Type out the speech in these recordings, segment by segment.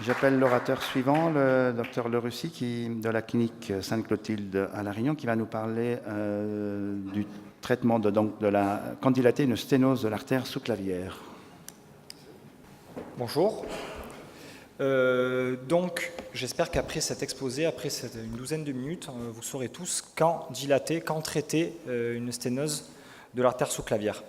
J'appelle l'orateur suivant, le docteur Le Russy, de la clinique Sainte-Clotilde à La Réunion, qui va nous parler du traitement de la candidatée, une sténose de l'artère sous-clavière. Bonjour. Donc, j'espère qu'après cet exposé, après une douzaine de minutes, vous saurez tous quand dilater, quand traiter une sténose de l'artère sous-clavière.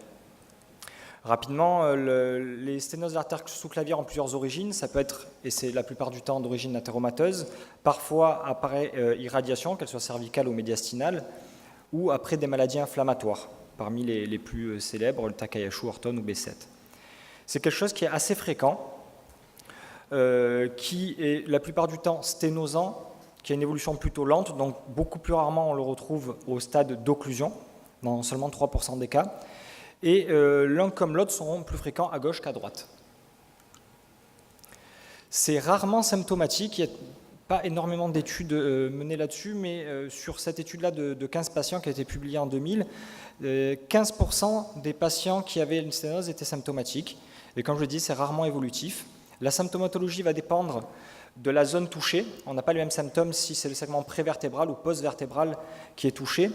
Rapidement, les sténoses de l'artère sous-clavière ont plusieurs origines. Ça peut être, et c'est la plupart du temps d'origine athéromateuse, parfois après irradiation, qu'elle soit cervicale ou médiastinale, ou après des maladies inflammatoires, parmi les plus célèbres, le Takayasu, Orton ou B7. C'est quelque chose qui est assez fréquent, qui est la plupart du temps sténosant, qui a une évolution plutôt lente, donc beaucoup plus rarement on le retrouve au stade d'occlusion, dans seulement 3% des cas. Et l'un comme l'autre sont plus fréquents à gauche qu'à droite. C'est rarement symptomatique, il n'y a pas énormément d'études menées là-dessus, mais sur cette étude-là de 15 patients qui a été publiée en 2000, 15% des patients qui avaient une sténose étaient symptomatiques. Et comme je le dis, c'est rarement évolutif. La symptomatologie va dépendre de la zone touchée. On n'a pas les mêmes symptômes si c'est le segment prévertébral ou post-vertébral qui est touché.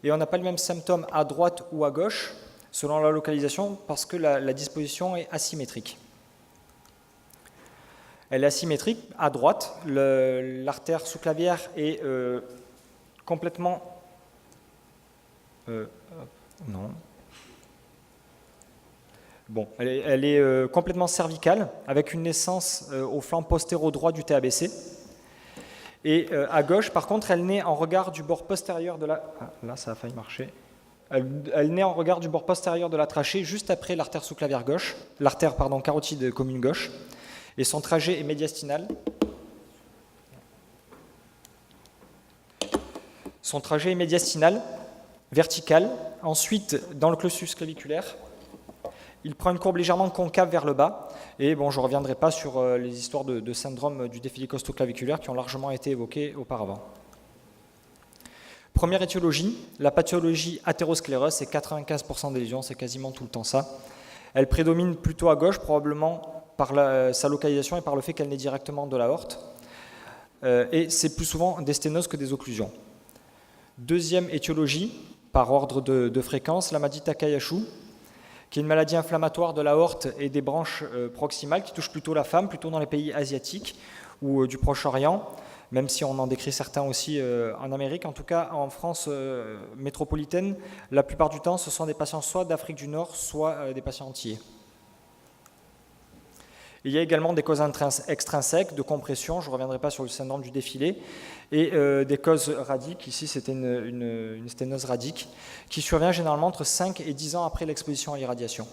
Et on n'a pas les mêmes symptômes à droite ou à gauche, selon la localisation, parce que la disposition est asymétrique. Elle est asymétrique. À droite, l'artère sous-clavière est complètement... non. Bon, elle est complètement cervicale, avec une naissance au flanc postéro-droit du TABC. Et à gauche, par contre, elle naît en regard du bord postérieur de la... Ah, là, ça a failli marcher. Elle naît en regard du bord postérieur de la trachée, juste après l'artère sous-clavière gauche, l'artère carotide commune gauche, et son trajet est médiastinal. Son trajet est médiastinal, vertical. Ensuite, dans le cluster claviculaire, il prend une courbe légèrement concave vers le bas. Et bon, je ne reviendrai pas sur les histoires de syndrome du défilé costoclaviculaire qui ont largement été évoquées auparavant. Première étiologie, la pathologie athéroscléreuse, c'est 95% des lésions, c'est quasiment tout le temps ça. Elle prédomine plutôt à gauche, probablement par sa localisation et par le fait qu'elle naît directement de l'aorte. Et c'est plus souvent des sténoses que des occlusions. Deuxième étiologie, par ordre de fréquence, la maladie Takayasu, qui est une maladie inflammatoire de l'aorte et des branches proximales qui touche plutôt la femme, plutôt dans les pays asiatiques ou du Proche-Orient, même si on en décrit certains aussi en Amérique. En tout cas, en France métropolitaine, la plupart du temps, ce sont des patients soit d'Afrique du Nord, soit des patients entiers. Il y a également des causes extrinsèques de compression, je ne reviendrai pas sur le syndrome du défilé, et des causes radiques. Ici, c'était une sténose radique qui survient généralement entre 5 et 10 ans après l'exposition à l'irradiation.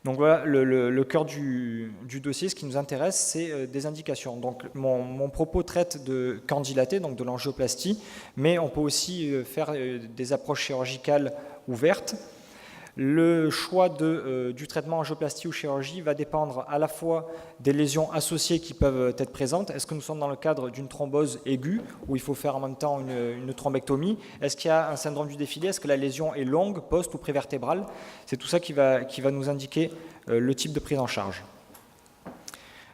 Donc voilà, le cœur du dossier, ce qui nous intéresse, c'est des indications. Donc mon propos traite de candidaté, donc de l'angioplastie, mais on peut aussi faire des approches chirurgicales ouvertes. Le choix du traitement angioplastie ou chirurgie va dépendre à la fois des lésions associées qui peuvent être présentes. Est-ce que nous sommes dans le cadre d'une thrombose aiguë où il faut faire en même temps une thrombectomie? Est-ce qu'il y a un syndrome du défilé? Est-ce que la lésion est longue, post- ou prévertébrale? C'est tout ça qui va nous indiquer le type de prise en charge.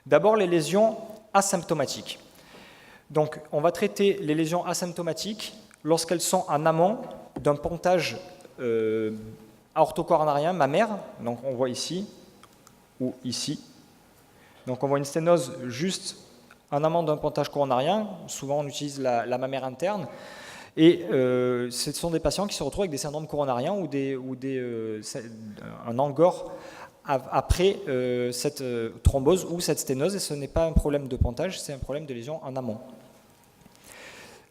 D'abord, les lésions asymptomatiques. Donc, on va traiter les lésions asymptomatiques lorsqu'elles sont en amont d'un pontage aortocoronarien mammaire, donc on voit ici ou ici. Donc on voit une sténose juste en amont d'un pontage coronarien, souvent on utilise la mammaire interne, et ce sont des patients qui se retrouvent avec des syndromes coronariens ou un angor après cette thrombose ou cette sténose, et ce n'est pas un problème de pontage, c'est un problème de lésion en amont.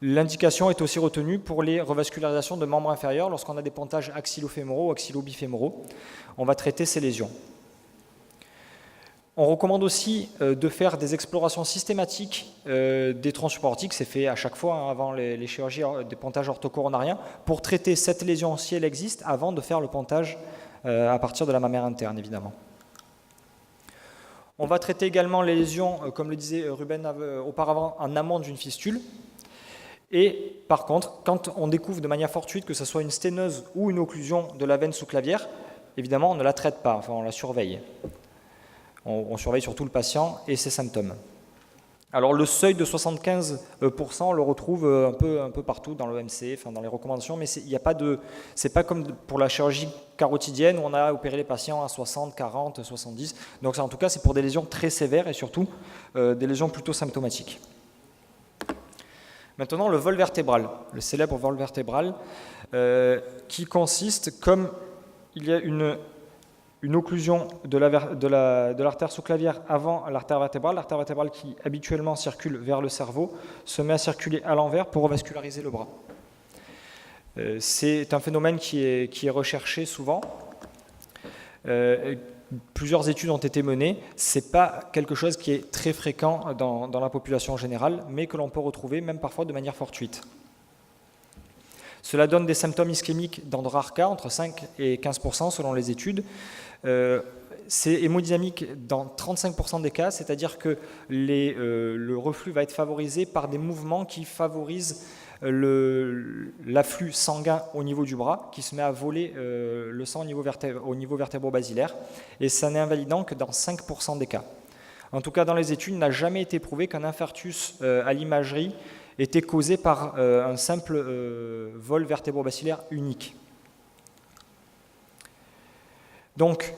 L'indication est aussi retenue pour les revascularisations de membres inférieurs lorsqu'on a des pontages axillofémoraux ou axillobifémoraux. On va traiter ces lésions. On recommande aussi de faire des explorations systématiques des troncs supraortiques, c'est fait à chaque fois avant les chirurgies des pontages orthocoronariens, pour traiter cette lésion si elle existe avant de faire le pontage à partir de la mammaire interne, évidemment. On va traiter également les lésions, comme le disait Ruben auparavant, en amont d'une fistule. Et par contre, quand on découvre de manière fortuite que ce soit une sténose ou une occlusion de la veine sous-clavière, évidemment, on ne la traite pas, enfin on la surveille. On surveille surtout le patient et ses symptômes. Alors le seuil de 75%, on le retrouve un peu partout dans l'OMC, dans les recommandations, mais c'est pas comme pour la chirurgie carotidienne où on a opéré les patients à 60, 40, 70. Donc en tout cas, c'est pour des lésions très sévères et surtout des lésions plutôt symptomatiques. Maintenant, le vol vertébral, le célèbre vol vertébral, qui consiste, comme il y a une occlusion de l'artère sous-clavière avant l'artère vertébrale qui habituellement circule vers le cerveau, se met à circuler à l'envers pour revasculariser le bras. C'est un phénomène qui est recherché souvent. Plusieurs études ont été menées. Ce n'est pas quelque chose qui est très fréquent dans la population générale, mais que l'on peut retrouver même parfois de manière fortuite. Cela donne des symptômes ischémiques dans de rares cas, entre 5 et 15% selon les études. C'est hémodynamique dans 35% des cas, c'est-à-dire que le reflux va être favorisé par des mouvements qui favorisent l'afflux sanguin au niveau du bras, qui se met à voler le sang au niveau vertébro-basilaire, et ça n'est invalidant que dans 5% des cas. En tout cas, dans les études, il n'a jamais été prouvé qu'un infarctus à l'imagerie était causé par un simple vol vertébro-basilaire unique. Donc,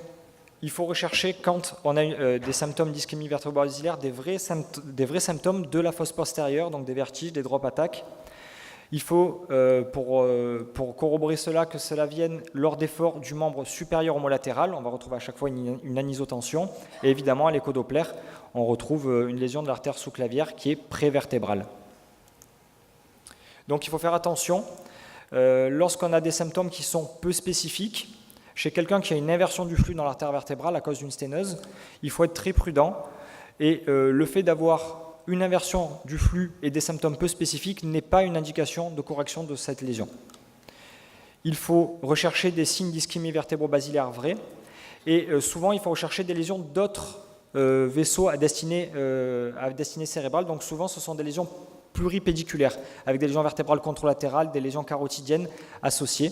il faut rechercher, quand on a des symptômes d'ischémie vertébro-basilaire, des vrais symptômes de la fosse postérieure, donc des vertiges, des drop attacks. Il faut, pour corroborer cela, que cela vienne lors d'efforts du membre supérieur homolatéral. On va retrouver à chaque fois une anisotension. Et évidemment, à l'écho-doppler, on retrouve une lésion de l'artère sous-clavière qui est prévertébrale. Donc il faut faire attention, lorsqu'on a des symptômes qui sont peu spécifiques, chez quelqu'un qui a une inversion du flux dans l'artère vertébrale à cause d'une sténose, il faut être très prudent, et le fait d'avoir une inversion du flux et des symptômes peu spécifiques n'est pas une indication de correction de cette lésion. Il faut rechercher des signes d'ischémie vertébro-basilaire vrais, et souvent il faut rechercher des lésions d'autres vaisseaux à destinée cérébrale, donc souvent ce sont des lésions pluripédiculaires, avec des lésions vertébrales contralatérales, des lésions carotidiennes associées.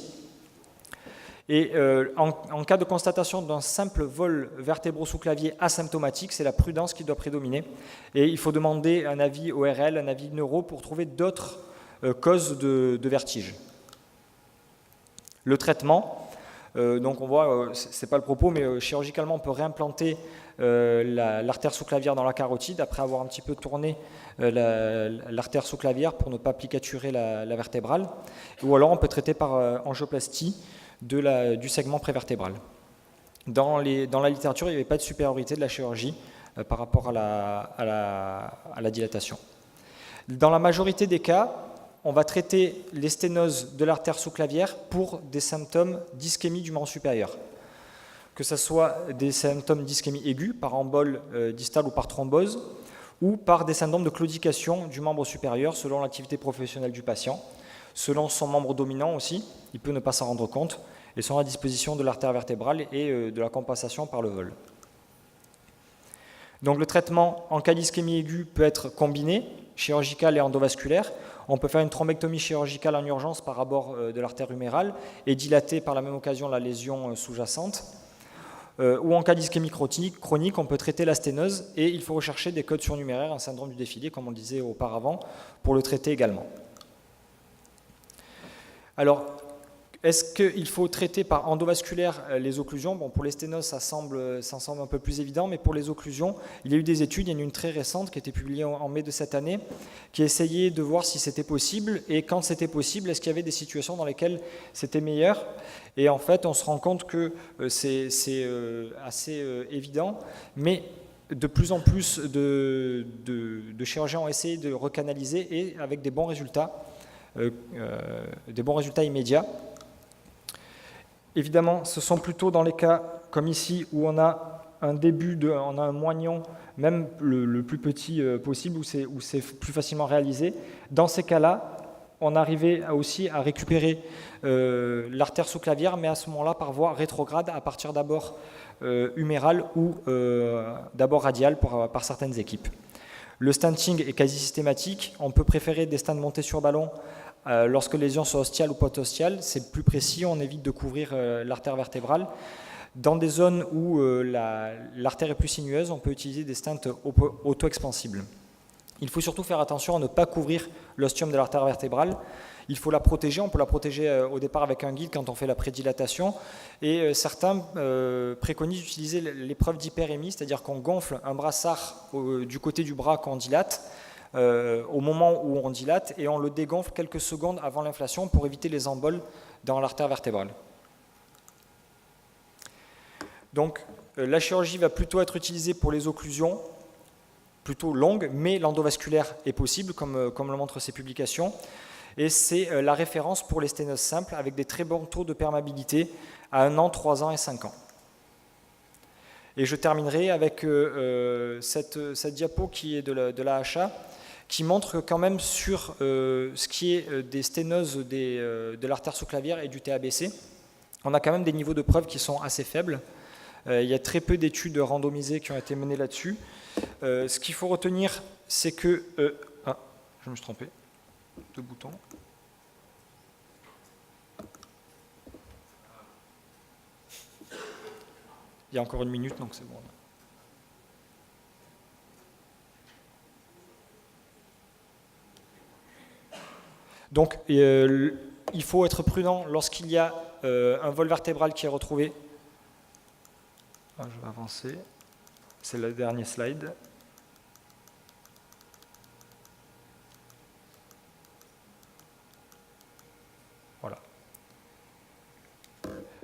Et en cas de constatation d'un simple vol vertébro-sous-clavier asymptomatique, c'est la prudence qui doit prédominer. Et il faut demander un avis ORL, un avis neuro, pour trouver d'autres causes de vertige. Le traitement, donc on voit, c'est pas le propos, mais chirurgicalement on peut réimplanter l'artère sous-clavière dans la carotide après avoir un petit peu tourné l'artère sous-clavière pour ne pas plicaturer la vertébrale, ou alors on peut traiter par angioplastie du segment prévertébral. Dans la littérature, il n'y avait pas de supériorité de la chirurgie par rapport à la dilatation. Dans la majorité des cas, on va traiter les sténoses de l'artère sous-clavière pour des symptômes d'ischémie du membre supérieur, que ce soit des symptômes d'ischémie aiguë par embole distale ou par thrombose, ou par des symptômes de claudication du membre supérieur selon l'activité professionnelle du patient, selon son membre dominant aussi, il peut ne pas s'en rendre compte, et selon la disposition de l'artère vertébrale et de la compensation par le vol. Donc le traitement en cas d'ischémie aiguë peut être combiné, chirurgical et endovasculaire. On peut faire une thrombectomie chirurgicale en urgence par abord de l'artère humérale et dilater par la même occasion la lésion sous-jacente. Ou en cas d'ischémie chronique, on peut traiter la sténose et il faut rechercher des codes surnuméraires, un syndrome du défilé, comme on le disait auparavant, pour le traiter également. Alors, est-ce qu'il faut traiter par endovasculaire les occlusions ? Bon, pour les sténoses, ça semble un peu plus évident, mais pour les occlusions, il y a eu des études, il y en a une très récente qui a été publiée en mai de cette année, qui essayait de voir si c'était possible, et quand c'était possible, est-ce qu'il y avait des situations dans lesquelles c'était meilleur ? Et en fait, on se rend compte que c'est assez évident, mais de plus en plus de chirurgiens ont essayé de recanaliser, et avec des bons résultats immédiats. Évidemment, ce sont plutôt dans les cas comme ici où on a on a un moignon, même le plus petit possible, où c'est plus facilement réalisé. Dans ces cas-là, on arrivait aussi à récupérer l'artère sous-clavière, mais à ce moment-là par voie rétrograde, à partir d'abord humérale ou d'abord radiale par certaines équipes. Le stenting est quasi systématique. On peut préférer des stents montés sur ballon lorsque les lésions sont ostiales ou post-ostiales. C'est plus précis, on évite de couvrir l'artère vertébrale. Dans des zones où l'artère est plus sinueuse, on peut utiliser des stents auto-expansibles. Il faut surtout faire attention à ne pas couvrir l'ostium de l'artère vertébrale. Il faut la protéger, on peut la protéger au départ avec un guide quand on fait la prédilatation. Et certains préconisent d'utiliser l'épreuve d'hyperémie, c'est-à-dire qu'on gonfle un brassard du côté du bras qu'on dilate, au moment où on dilate, et on le dégonfle quelques secondes avant l'inflation pour éviter les emboles dans l'artère vertébrale. Donc la chirurgie va plutôt être utilisée pour les occlusions, plutôt longues, mais l'endovasculaire est possible, comme le montrent ces publications. Et c'est la référence pour les sténoses simples, avec des très bons taux de perméabilité à 1 an, 3 ans et 5 ans. Et je terminerai avec cette diapo qui est de la HA, qui montre quand même sur ce qui est des sténoses de l'artère sous-clavière et du TABC, on a quand même des niveaux de preuve qui sont assez faibles. Il y a très peu d'études randomisées qui ont été menées là-dessus. Ce qu'il faut retenir, c'est que... je me suis trompé. 2 boutons. Il y a encore 1 minute, donc c'est bon. Donc, il faut être prudent lorsqu'il y a un vol vertébral qui est retrouvé. Je vais avancer. C'est le dernier slide. Voilà.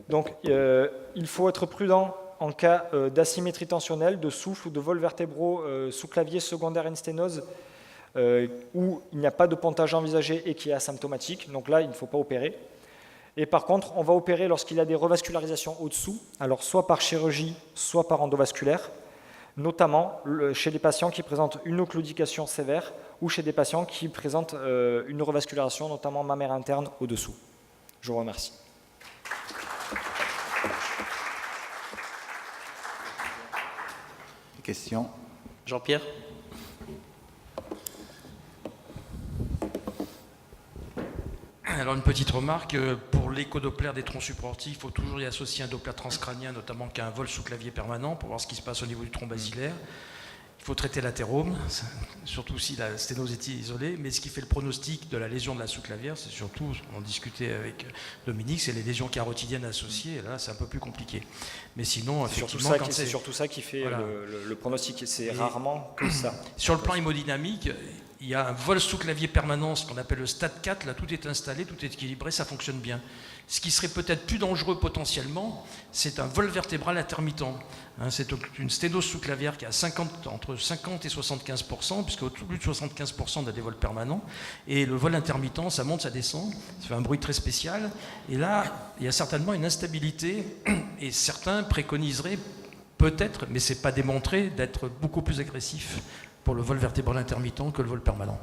Donc, il faut être prudent en cas d'asymétrie tensionnelle, de souffle ou de vol vertébraux sous-clavier secondaire à une sténose où il n'y a pas de pontage envisagé et qui est asymptomatique. Donc là, il ne faut pas opérer. Et par contre, on va opérer lorsqu'il y a des revascularisations au-dessous, alors soit par chirurgie, soit par endovasculaire, notamment chez des patients qui présentent une occludication sévère ou chez des patients qui présentent une revascularisation, notamment mammaire interne au-dessous. Je vous remercie. Question. Jean-Pierre ? Alors une petite remarque, pour l'échodoplaire des troncs supraortiques, il faut toujours y associer un doppler transcrânien, notamment qui a un vol sous-clavier permanent, pour voir ce qui se passe au niveau du tronc basilaire. Il faut traiter l'athérome, surtout si la sténose est isolée, mais ce qui fait le pronostic de la lésion de la sous-clavière, c'est surtout, on en discutait avec Dominique, c'est les lésions carotidiennes associées, et là c'est un peu plus compliqué. Mais sinon, effectivement, c'est surtout ça qui fait voilà, le pronostic, c'est et rarement que ça. Sur le plan hémodynamique, il y a un vol sous-clavier permanent, ce qu'on appelle le stade 4, là tout est installé, tout est équilibré, ça fonctionne bien. Ce qui serait peut-être plus dangereux potentiellement, c'est un vol vertébral intermittent. C'est une sténose sous-clavière qui a entre 50 et 75%, puisque au-dessus de 75% on a des vols permanents, et le vol intermittent, ça monte, ça descend, ça fait un bruit très spécial, et là, il y a certainement une instabilité, et certains préconiseraient peut-être, mais ce n'est pas démontré, d'être beaucoup plus agressif pour le vol vertébral intermittent que le vol permanent.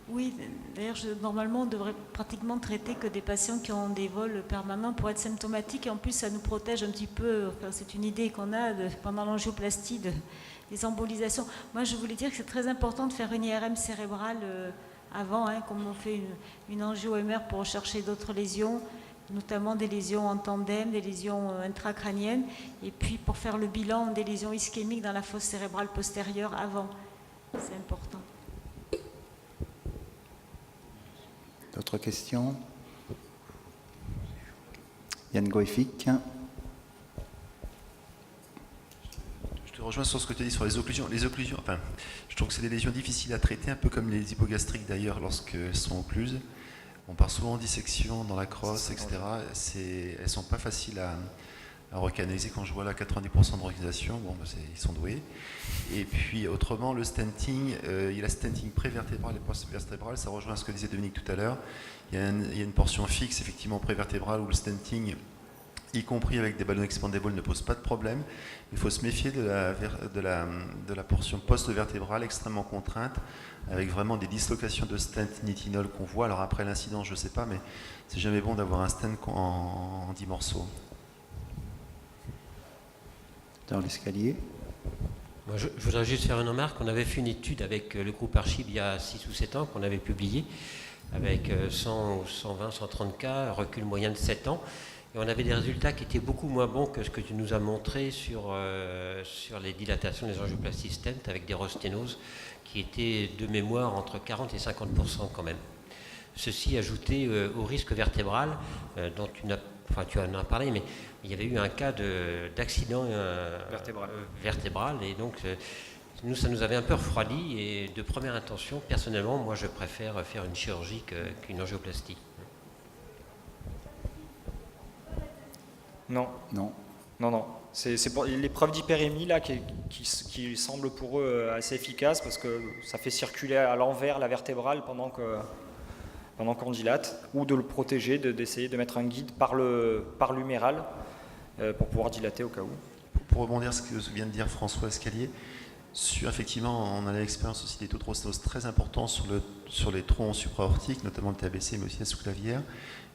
Oui, d'ailleurs, normalement, on devrait pratiquement traiter que des patients qui ont des vols permanents pour être symptomatiques. Et en plus, ça nous protège un petit peu, enfin, c'est une idée qu'on a pendant l'angioplastie des embolisations. Moi, je voulais dire que c'est très important de faire une IRM cérébrale avant, comme on fait une angio-MR pour rechercher d'autres lésions, notamment des lésions en tandem, des lésions intracrâniennes, et puis pour faire le bilan des lésions ischémiques dans la fosse cérébrale postérieure avant. C'est important. D'autres questions? Yann Goïfik. Je te rejoins sur ce que tu as dit sur les occlusions. Les occlusions, enfin, je trouve que c'est des lésions difficiles à traiter, un peu comme les hypogastriques d'ailleurs lorsqu'elles sont occluses. On parle souvent en dissection dans la crosse, etc. Elles ne sont pas faciles à recanaliser. Quand je vois là 90% de recanalisation, bon, ils sont doués. Et puis autrement, le stenting, il y a la stenting prévertébrale et post-vertébrale, ça rejoint ce que disait Dominique tout à l'heure. Il y a une portion fixe, effectivement, prévertébrale, où le stenting, y compris avec des ballons expandables, ne pose pas de problème. Il faut se méfier de la portion post-vertébrale extrêmement contrainte, avec vraiment des dislocations de stent nitinol qu'on voit. Alors après l'incidence, je ne sais pas, mais c'est jamais bon d'avoir un stent en 10 morceaux. Dans l'escalier. Moi, je voudrais juste faire une remarque. On avait fait une étude avec le groupe Archive il y a 6 ou 7 ans qu'on avait publié avec 100, 120, 130 cas, recul moyen de 7 ans. Et on avait des résultats qui étaient beaucoup moins bons que ce que tu nous as montré sur les dilatations des angioplasties stent avec des rosténoses qui étaient de mémoire entre 40 et 50% quand même. Ceci ajouté au risque vertébral dont tu en as parlé, mais il y avait eu un cas d'accident vertébral et donc nous, ça nous avait un peu refroidi et de première intention, personnellement, moi je préfère faire une chirurgie qu'une angioplastie. Non. Non. Non. C'est pour l'épreuve d'hyperémie là qui semble pour eux assez efficace parce que ça fait circuler à l'envers la vertébrale pendant qu'on dilate, ou de le protéger, d'essayer de mettre un guide par l'huméral pour pouvoir dilater au cas où. Pour rebondir sur ce que vient de dire François Escalier, effectivement, on a l'expérience aussi des taux de rosténose très importants sur les troncs supraortiques, notamment le TABC, mais aussi la sous-clavière.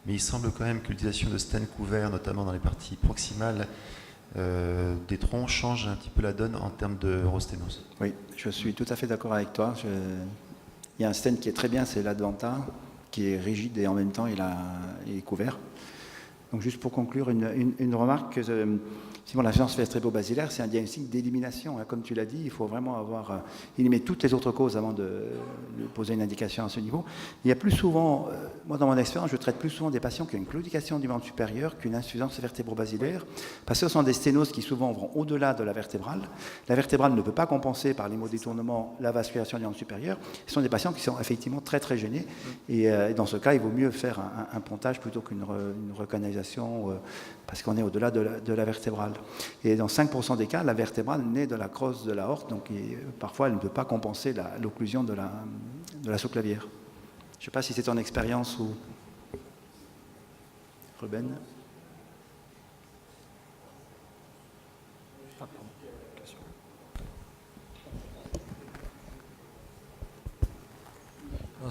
Mais il semble quand même que l'utilisation de stents couverts, notamment dans les parties proximales des troncs, change un petit peu la donne en termes de rosténose. Oui, je suis tout à fait d'accord avec toi. Il y a un stent qui est très bien, c'est l'Advanta, qui est rigide et en même temps il est couvert. Donc juste pour conclure, une remarque, l'insuffisance vertébro-basilaire, c'est un diagnostic d'élimination. Comme tu l'as dit, il faut vraiment éliminer toutes les autres causes avant de poser une indication à ce niveau. Il y a plus souvent, moi dans mon expérience, je traite plus souvent des patients qui ont une claudication du membre supérieur qu'une insuffisance vertébro-basilaire, parce que ce sont des sténoses qui souvent vont au-delà de la vertébrale. La vertébrale ne peut pas compenser par l'hémodétournement la vascularisation du membre supérieur. Ce sont des patients qui sont effectivement très très gênés, et dans ce cas, il vaut mieux faire un pontage plutôt qu'une recanalisation, parce qu'on est au-delà de la vertébrale. Et dans 5% des cas, la vertébrale naît de la crosse de l'aorte, donc parfois elle ne peut pas compenser l'occlusion de la sous-clavière. Je ne sais pas si c'est ton expérience ou... Ruben?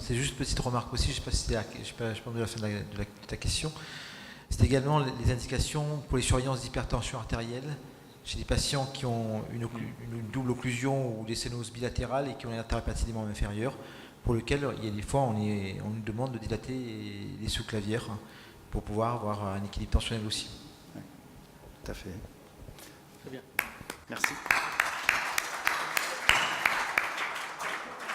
C'est juste une petite remarque aussi, je ne sais pas si je pas entendu la fin de ta question. C'est également les indications pour les surveillances d'hypertension artérielle chez des patients qui ont une double occlusion ou des sténoses bilatérales et qui ont une artériopathie des membres inférieurs, pour lequel il y a des fois on nous demande de dilater les sous-clavières pour pouvoir avoir un équilibre tensionnel aussi. Oui, tout à fait. Très bien. Merci.